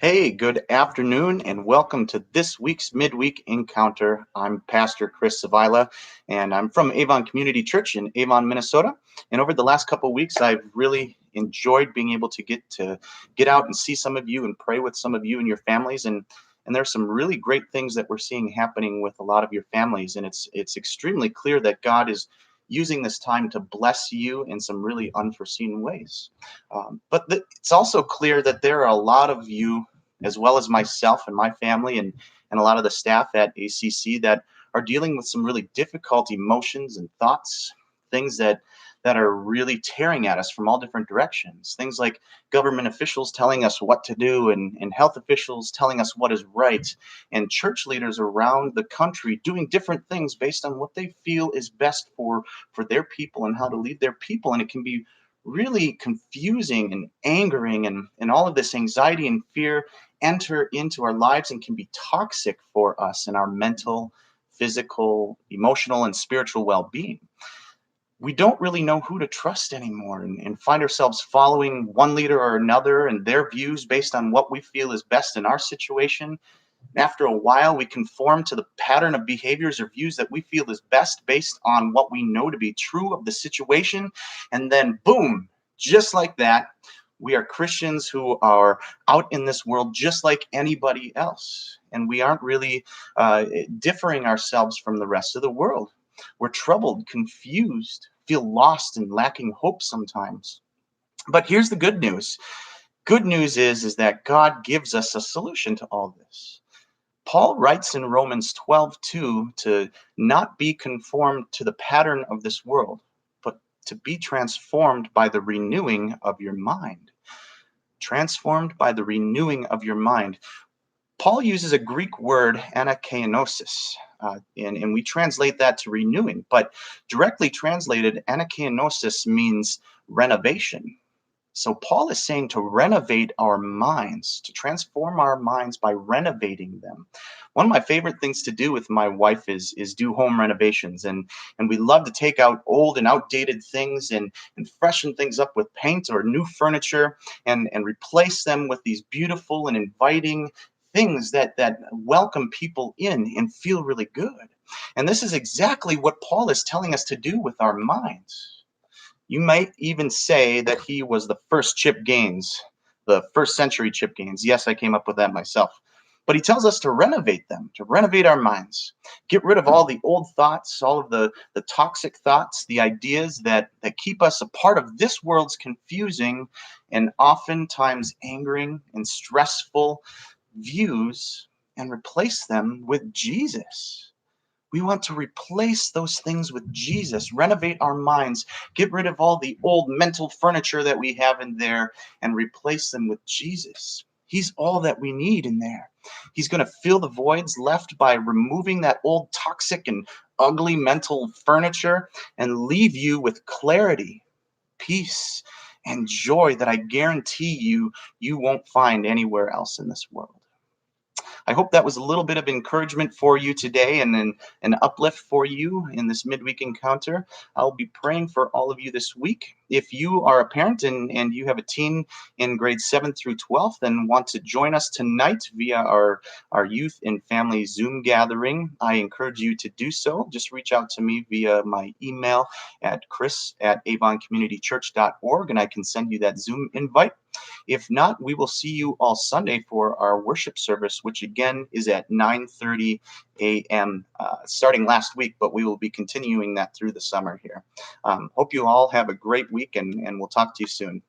Hey, good afternoon, and welcome to this week's midweek encounter. I'm Pastor Chris Svihla, and I'm from Avon Community Church in Avon, Minnesota. And over the last couple of weeks, I've really enjoyed being able to get out and see some of you and pray with some of you and your families. And there's some really great things that we're seeing happening with a lot of your families, and it's extremely clear that God is using this time to bless you in some really unforeseen ways. But it's also clear that there are a lot of you, as well as myself and my family and a lot of the staff at ACC, that are dealing with some really difficult emotions and thoughts, things that are really tearing at us from all different directions. Things like government officials telling us what to do, and health officials telling us what is right, and church leaders around the country doing different things based on what they feel is best for their people and how to lead their people. And it can be really confusing and angering, and all of this anxiety and fear enter into our lives and can be toxic for us and our mental, physical, emotional, and spiritual well-being. We don't really know who to trust anymore, and find ourselves following one leader or another and their views based on what we feel is best in our situation. After a while, we conform to the pattern of behaviors or views that we feel is best based on what we know to be true of the situation. And then, boom, just like that, we are Christians who are out in this world just like anybody else. And we aren't really differing ourselves from the rest of the world. We're troubled, confused, feel lost, and lacking hope sometimes. But here's the good news. Good news is that God gives us a solution to all this. Paul writes in Romans 12:2 to not be conformed to the pattern of this world, but to be transformed by the renewing of your mind. Transformed by the renewing of your mind. Paul uses a Greek word, anakainosis, and we translate that to renewing, but directly translated, anakainosis means renovation. So Paul is saying to renovate our minds, to transform our minds by renovating them. One of my favorite things to do with my wife is do home renovations, and we love to take out old and outdated things and freshen things up with paint or new furniture, and replace them with these beautiful and inviting things that welcome people in and feel really good. And this is exactly what Paul is telling us to do with our minds. You might even say that he was the first Chip Gaines, the first century Chip Gaines. Yes, I came up with that myself. But he tells us to renovate them, to renovate our minds, get rid of all the old thoughts, all of the toxic thoughts, the ideas that keep us a part of this world's confusing and oftentimes angering and stressful views, and replace them with Jesus. We want to replace those things with Jesus, renovate our minds, get rid of all the old mental furniture that we have in there, and replace them with Jesus. He's all that we need in there. He's going to fill the voids left by removing that old toxic and ugly mental furniture and leave you with clarity, peace, and joy that I guarantee you won't find anywhere else in this world. I hope that was a little bit of encouragement for you today, and an uplift for you in this midweek encounter. I'll be praying for all of you this week. If you are a parent and you have a teen in grades 7th through 12th and want to join us tonight via our youth and family Zoom gathering, I encourage you to do so. Just reach out to me via my email at chris@avoncommunitychurch.org, and I can send you that Zoom invite. If not, we will see you all Sunday for our worship service, which again is at 9:30 a.m. Starting last week, but we will be continuing that through the summer here. Hope you all have a great week, and we'll talk to you soon.